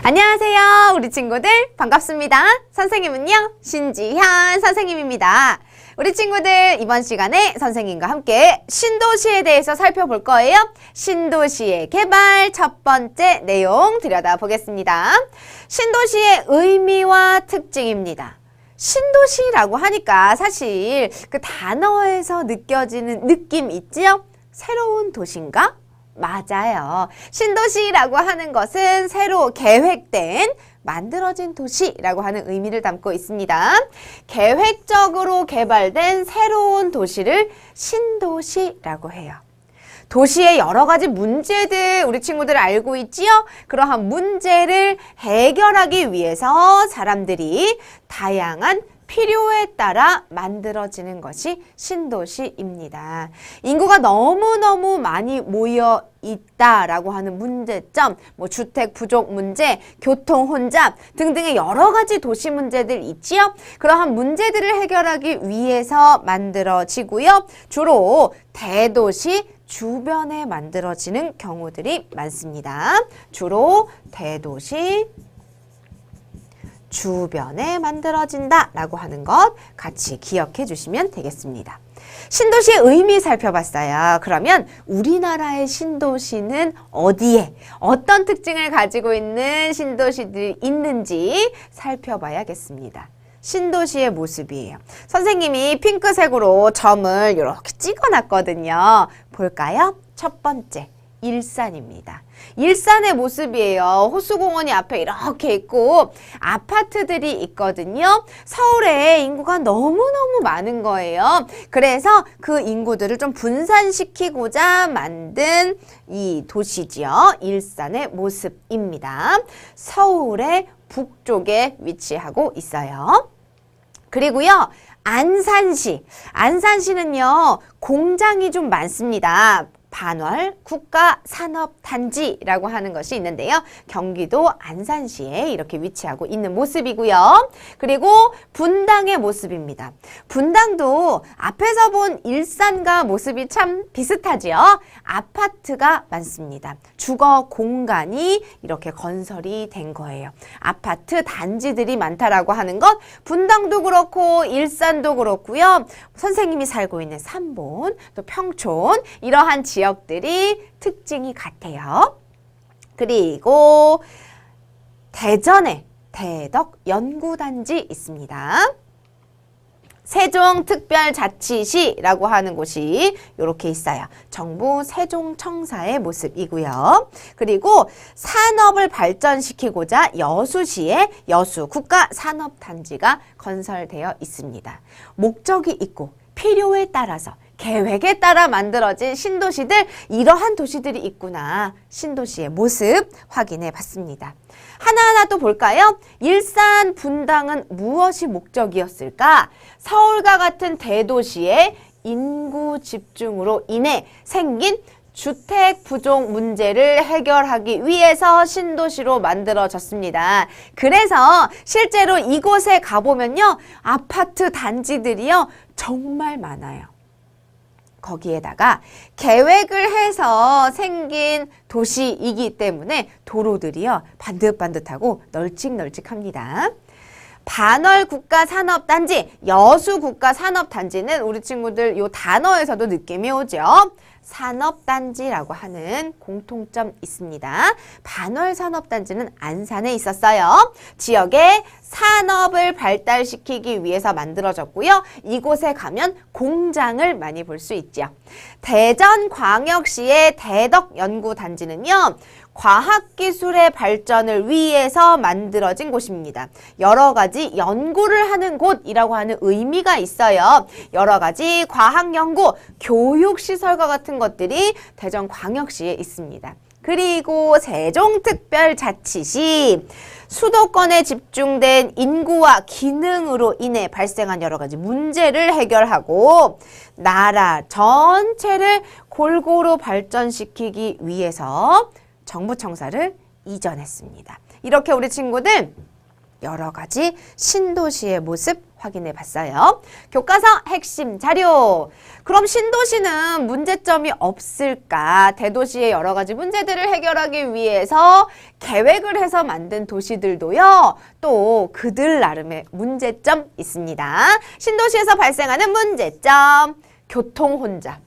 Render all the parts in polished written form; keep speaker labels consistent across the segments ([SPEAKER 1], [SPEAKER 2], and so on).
[SPEAKER 1] 안녕하세요, 우리 친구들 반갑습니다. 선생님은요, 신지현 선생님입니다. 우리 친구들 이번 시간에 선생님과 함께 신도시에 대해서 살펴볼 거예요. 신도시의 개발 첫 번째 내용 들여다보겠습니다. 신도시의 의미와 특징입니다. 신도시라고 하니까 사실 그 단어에서 느껴지는 느낌 있지요? 새로운 도시인가? 맞아요. 신도시라고 하는 것은 새로 계획된 만들어진 도시라고 하는 의미를 담고 있습니다. 계획적으로 개발된 새로운 도시를 신도시라고 해요. 도시의 여러 가지 문제들 우리 친구들 알고 있지요? 그러한 문제를 해결하기 위해서 사람들이 다양한 필요에 따라 만들어지는 것이 신도시입니다. 인구가 너무너무 많이 모여 있다라고 하는 문제점, 주택 부족 문제, 교통 혼잡 등등의 여러 가지 도시 문제들 있지요? 그러한 문제들을 해결하기 위해서 만들어지고요. 주로 대도시 주변에 만들어지는 경우들이 많습니다. 주로 대도시 주변에 만들어진다 라고 하는 것 같이 기억해 주시면 되겠습니다. 신도시의 의미 살펴봤어요. 그러면 우리나라의 신도시는 어디에 어떤 특징을 가지고 있는 신도시들이 있는지 살펴봐야겠습니다. 신도시의 모습이에요. 선생님이 핑크색으로 점을 이렇게 찍어놨거든요. 볼까요? 첫 번째, 일산입니다. 일산의 모습이에요. 호수공원이 앞에 이렇게 있고 아파트들이 있거든요. 서울에 인구가 너무너무 많은 거예요. 그래서 그 인구들을 좀 분산시키고자 만든 이 도시지요. 일산의 모습입니다. 서울의 북쪽에 위치하고 있어요. 그리고요, 안산시. 안산시는요, 공장이 좀 많습니다. 반월 국가산업단지라고 하는 것이 있는데요. 경기도 안산시에 이렇게 위치하고 있는 모습이고요. 그리고 분당의 모습입니다. 분당도 앞에서 본 일산과 모습이 참 비슷하지요. 아파트가 많습니다. 주거 공간이 이렇게 건설이 된 거예요. 아파트 단지들이 많다라고 하는 것, 분당도 그렇고 일산도 그렇고요. 선생님이 살고 있는 삼본, 또 평촌 이러한 지역들이 특징이 같아요. 그리고 대전에 대덕연구단지 있습니다. 세종특별자치시라고 하는 곳이 이렇게 있어요. 정부 세종청사의 모습이고요. 그리고 산업을 발전시키고자 여수시에 여수국가산업단지가 건설되어 있습니다. 목적이 있고 필요에 따라서 계획에 따라 만들어진 신도시들, 이러한 도시들이 있구나. 신도시의 모습 확인해 봤습니다. 하나하나 또 볼까요? 일산, 분당은 무엇이 목적이었을까? 서울과 같은 대도시의 인구 집중으로 인해 생긴 주택 부족 문제를 해결하기 위해서 신도시로 만들어졌습니다. 그래서 실제로 이곳에 가보면요, 아파트 단지들이요, 정말 많아요. 거기에다가 계획을 해서 생긴 도시이기 때문에 도로들이요, 반듯반듯하고 널찍널찍합니다. 반월 국가산업단지, 여수국가산업단지는 우리 친구들 이 단어에서도 느낌이 오죠. 산업단지라고 하는 공통점 있습니다. 반월 산업단지는 안산에 있었어요. 지역의 산업을 발달시키기 위해서 만들어졌고요. 이곳에 가면 공장을 많이 볼 수 있죠. 대전광역시의 대덕연구단지는요, 과학기술의 발전을 위해서 만들어진 곳입니다. 여러 가지 연구를 하는 곳이라고 하는 의미가 있어요. 여러 가지 과학연구, 교육시설과 같은 것들이 대전광역시에 있습니다. 그리고 세종특별자치시, 수도권에 집중된 인구와 기능으로 인해 발생한 여러 가지 문제를 해결하고 나라 전체를 골고루 발전시키기 위해서 정부청사를 이전했습니다. 이렇게 우리 친구들 여러 가지 신도시의 모습 확인해 봤어요. 교과서 핵심 자료. 그럼 신도시는 문제점이 없을까? 대도시의 여러 가지 문제들을 해결하기 위해서 계획을 해서 만든 도시들도요. 또 그들 나름의 문제점 있습니다. 신도시에서 발생하는 문제점. 교통 혼잡.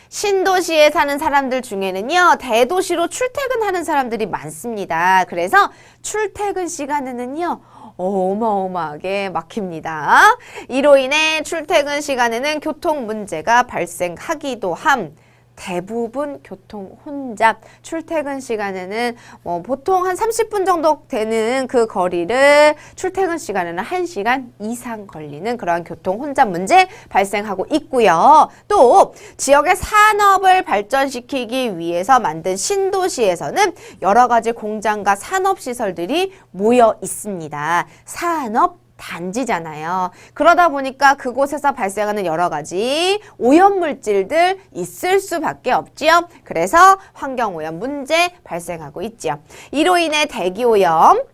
[SPEAKER 1] 신도시에 사는 사람들 중에는요, 대도시로 출퇴근하는 사람들이 많습니다. 그래서 출퇴근 시간에는요, 어마어마하게 막힙니다. 이로 인해 출퇴근 시간에는 교통 문제가 발생하기도 함. 대부분 교통 혼잡, 출퇴근 시간에는 보통 한 30분 정도 되는 그 거리를 출퇴근 시간에는 1시간 이상 걸리는 그러한 교통 혼잡 문제 발생하고 있고요. 또 지역의 산업을 발전시키기 위해서 만든 신도시에서는 여러 가지 공장과 산업시설들이 모여 있습니다. 산업 단지잖아요. 그러다 보니까 그곳에서 발생하는 여러 가지 오염물질들 있을 수밖에 없지요. 그래서 환경오염 문제 발생하고 있지요. 이로 인해 대기오염,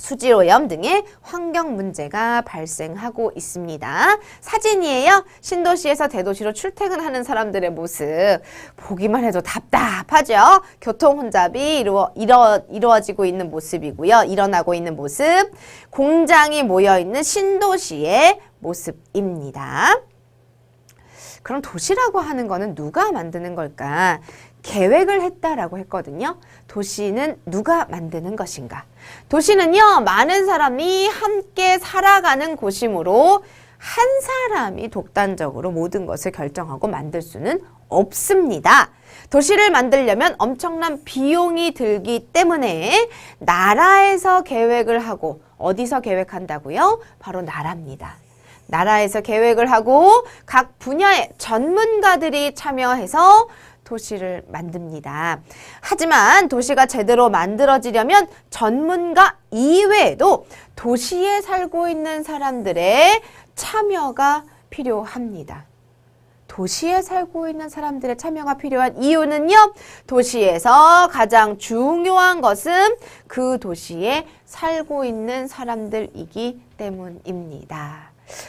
[SPEAKER 1] 수질오염 등의 환경 문제가 발생하고 있습니다. 사진이에요. 신도시에서 대도시로 출퇴근하는 사람들의 모습. 보기만 해도 답답하죠. 교통 혼잡이 이루어지고 있는 모습이고요. 일어나고 있는 모습. 공장이 모여있는 신도시의 모습입니다. 그럼 도시라고 하는 거는 누가 만드는 걸까? 계획을 했다라고 했거든요. 도시는 누가 만드는 것인가? 도시는요, 많은 사람이 함께 살아가는 곳이므로 한 사람이 독단적으로 모든 것을 결정하고 만들 수는 없습니다. 도시를 만들려면 엄청난 비용이 들기 때문에 나라에서 계획을 하고, 어디서 계획한다고요? 바로 나라입니다. 나라에서 계획을 하고 각 분야의 전문가들이 참여해서 도시를 만듭니다. 하지만 도시가 제대로 만들어지려면 전문가 이외에도 도시에 살고 있는 사람들의 참여가 필요합니다. 도시에 살고 있는 사람들의 참여가 필요한 이유는요, 도시에서 가장 중요한 것은 그 도시에 살고 있는 사람들이기 때문입니다.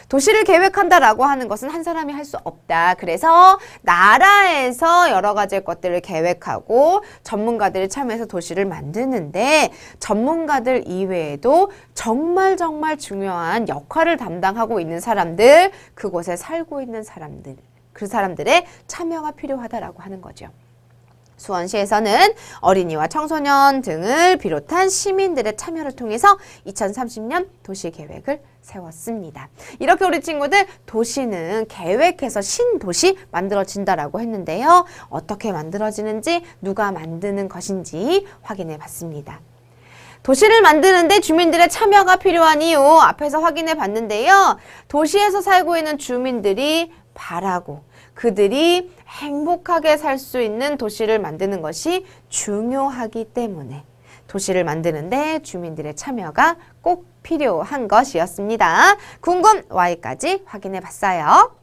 [SPEAKER 1] 도시를 계획한다라고 하는 것은 한 사람이 할 수 없다. 그래서 나라에서 여러 가지 것들을 계획하고 전문가들이 참여해서 도시를 만드는데, 전문가들 이외에도 정말 중요한 역할을 담당하고 있는 사람들, 그곳에 살고 있는 사람들, 그 사람들의 참여가 필요하다라고 하는 거죠. 수원시에서는 어린이와 청소년 등을 비롯한 시민들의 참여를 통해서 2030년 도시계획을 세웠습니다. 이렇게 우리 친구들 도시는 계획해서 신도시 만들어진다라고 했는데요. 어떻게 만들어지는지, 누가 만드는 것인지 확인해 봤습니다. 도시를 만드는데 주민들의 참여가 필요한 이유 앞에서 확인해 봤는데요. 도시에서 살고 있는 주민들이 바라고 그들이 행복하게 살 수 있는 도시를 만드는 것이 중요하기 때문에 도시를 만드는데 주민들의 참여가 꼭 필요한 것이었습니다. 궁금 Y까지 확인해 봤어요.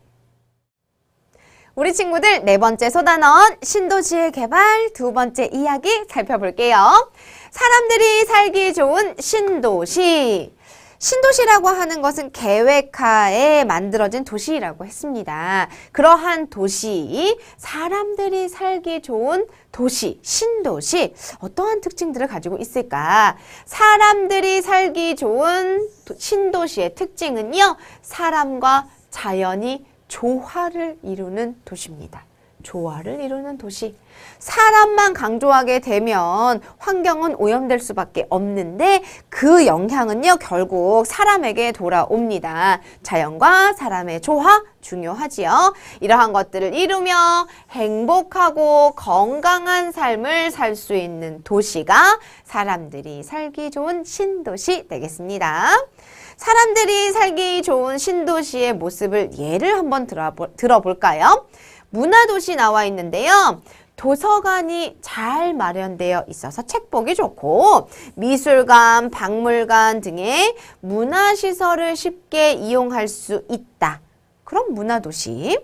[SPEAKER 1] 우리 친구들 네 번째 소단원 신도시의 개발 두 번째 이야기 살펴볼게요. 사람들이 살기 좋은 신도시. 신도시라고 하는 것은 계획하에 만들어진 도시라고 했습니다. 그러한 도시, 사람들이 살기 좋은 도시, 신도시, 어떠한 특징들을 가지고 있을까? 사람들이 살기 좋은 신도시의 특징은요, 사람과 자연이 조화를 이루는 도시입니다. 조화를 이루는 도시. 사람만 강조하게 되면 환경은 오염될 수밖에 없는데 그 영향은요, 결국 사람에게 돌아옵니다. 자연과 사람의 조화 중요하지요. 이러한 것들을 이루며 행복하고 건강한 삶을 살 수 있는 도시가 사람들이 살기 좋은 신도시 되겠습니다. 사람들이 살기 좋은 신도시의 모습을 예를 한번 들어볼까요? 문화도시 나와 있는데요. 도서관이 잘 마련되어 있어서 책 보기 좋고, 미술관, 박물관 등의 문화시설을 쉽게 이용할 수 있다. 그럼 문화도시.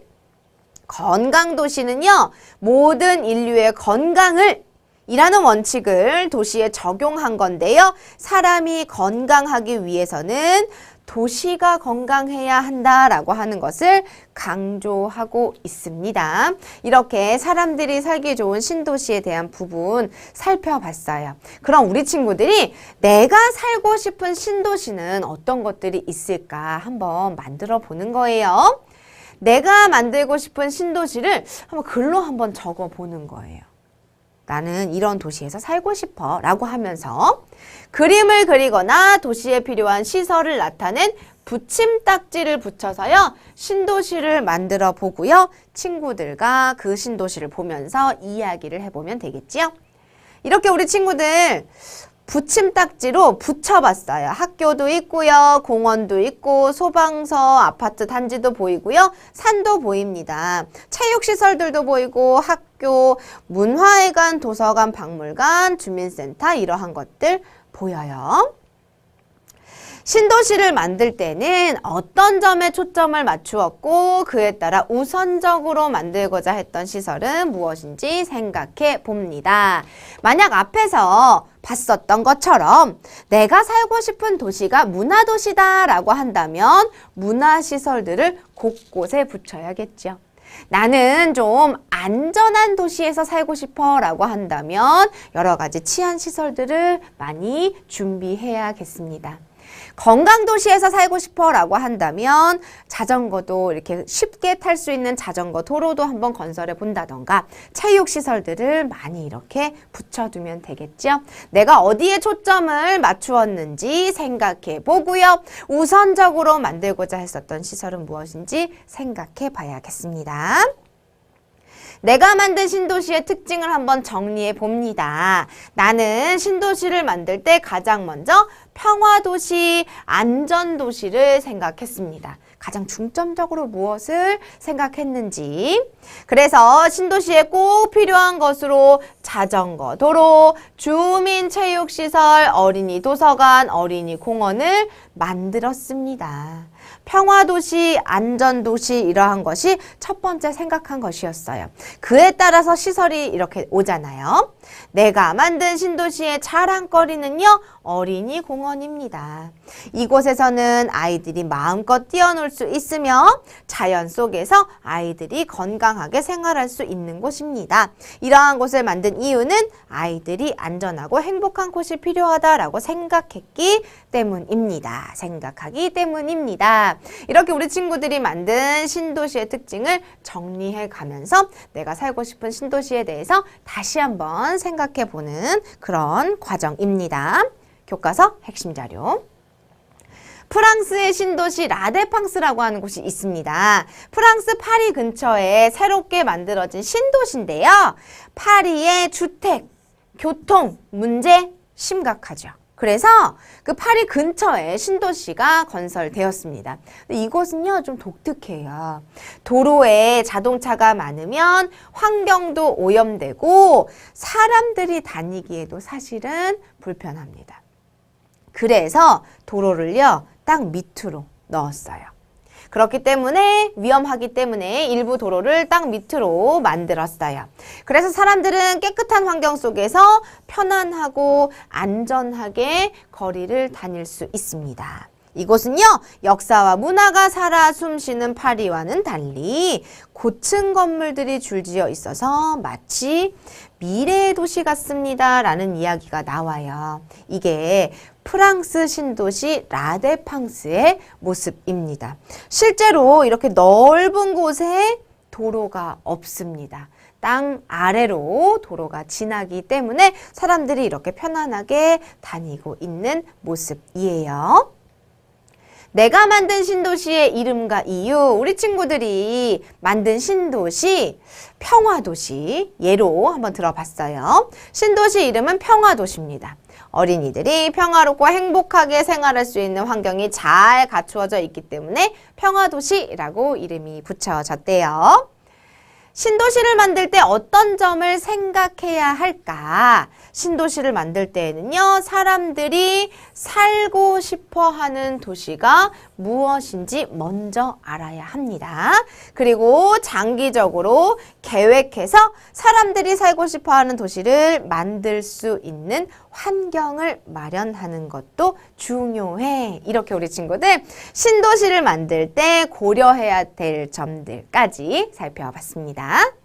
[SPEAKER 1] 건강도시는요, 모든 인류의 건강을 이라는 원칙을 도시에 적용한 건데요. 사람이 건강하기 위해서는 도시가 건강해야 한다라고 하는 것을 강조하고 있습니다. 이렇게 사람들이 살기 좋은 신도시에 대한 부분 살펴봤어요. 그럼 우리 친구들이 내가 살고 싶은 신도시는 어떤 것들이 있을까 한번 만들어 보는 거예요. 내가 만들고 싶은 신도시를 한번 글로 한번 적어 보는 거예요. 나는 이런 도시에서 살고 싶어 라고 하면서 그림을 그리거나 도시에 필요한 시설을 나타낸 붙임딱지를 붙여서요. 신도시를 만들어 보고요. 친구들과 그 신도시를 보면서 이야기를 해보면 되겠지요. 이렇게 우리 친구들 붙임딱지로 붙여봤어요. 학교도 있고요. 공원도 있고 소방서, 아파트 단지도 보이고요. 산도 보입니다. 체육시설들도 보이고 학교, 문화회관, 도서관, 박물관, 주민센터 이러한 것들 보여요. 신도시를 만들 때는 어떤 점에 초점을 맞추었고 그에 따라 우선적으로 만들고자 했던 시설은 무엇인지 생각해 봅니다. 만약 앞에서 봤었던 것처럼 내가 살고 싶은 도시가 문화도시다 라고 한다면 문화시설들을 곳곳에 붙여야겠죠. 나는 좀 안전한 도시에서 살고 싶어 라고 한다면 여러 가지 치안시설들을 많이 준비해야겠습니다. 건강도시에서 살고 싶어 라고 한다면 자전거도 이렇게 쉽게 탈 수 있는 자전거 도로도 한번 건설해 본다던가 체육시설들을 많이 이렇게 붙여두면 되겠죠. 내가 어디에 초점을 맞추었는지 생각해 보고요. 우선적으로 만들고자 했었던 시설은 무엇인지 생각해 봐야겠습니다. 내가 만든 신도시의 특징을 한번 정리해 봅니다. 나는 신도시를 만들 때 가장 먼저 평화도시, 안전도시를 생각했습니다. 가장 중점적으로 무엇을 생각했는지. 그래서 신도시에 꼭 필요한 것으로 자전거 도로, 주민체육시설, 어린이 도서관, 어린이 공원을 만들었습니다. 평화도시, 안전도시 이러한 것이 첫 번째 생각한 것이었어요. 그에 따라서 시설이 이렇게 오잖아요. 내가 만든 신도시의 자랑거리는요. 어린이 공원입니다. 이곳에서는 아이들이 마음껏 뛰어놀 수 있으며 자연 속에서 아이들이 건강하게 생활할 수 있는 곳입니다. 이러한 곳을 만든 이유는 아이들이 안전하고 행복한 곳이 필요하다라고 생각하기 때문입니다. 이렇게 우리 친구들이 만든 신도시의 특징을 정리해 가면서 내가 살고 싶은 신도시에 대해서 다시 한번 생각해 보는 그런 과정입니다. 교과서 핵심 자료. 프랑스의 신도시 라데팡스라고 하는 곳이 있습니다. 프랑스 파리 근처에 새롭게 만들어진 신도시인데요. 파리의 주택, 교통 문제 심각하죠. 그래서 그 파리 근처에 신도시가 건설되었습니다. 이곳은요 좀 독특해요. 도로에 자동차가 많으면 환경도 오염되고 사람들이 다니기에도 사실은 불편합니다. 그래서 도로를요 땅 밑으로 넣었어요. 그렇기 때문에 위험하기 때문에 일부 도로를 땅 밑으로 만들었어요. 그래서 사람들은 깨끗한 환경 속에서 편안하고 안전하게 거리를 다닐 수 있습니다. 이곳은요 역사와 문화가 살아 숨쉬는 파리와는 달리 고층 건물들이 줄지어 있어서 마치 미래의 도시 같습니다 라는 이야기가 나와요. 이게 프랑스 신도시 라데팡스의 모습입니다. 실제로 이렇게 넓은 곳에 도로가 없습니다. 땅 아래로 도로가 지나기 때문에 사람들이 이렇게 편안하게 다니고 있는 모습이에요. 내가 만든 신도시의 이름과 이유, 우리 친구들이 만든 신도시, 평화도시 예로 한번 들어봤어요. 신도시 이름은 평화도시입니다. 어린이들이 평화롭고 행복하게 생활할 수 있는 환경이 잘 갖추어져 있기 때문에 평화도시라고 이름이 붙여졌대요. 신도시를 만들 때 어떤 점을 생각해야 할까? 신도시를 만들 때에는요, 사람들이 살고 싶어 하는 도시가 무엇인지 먼저 알아야 합니다. 그리고 장기적으로 계획해서 사람들이 살고 싶어하는 도시를 만들 수 있는 환경을 마련하는 것도 중요해. 이렇게 우리 친구들 신도시를 만들 때 고려해야 될 점들까지 살펴봤습니다.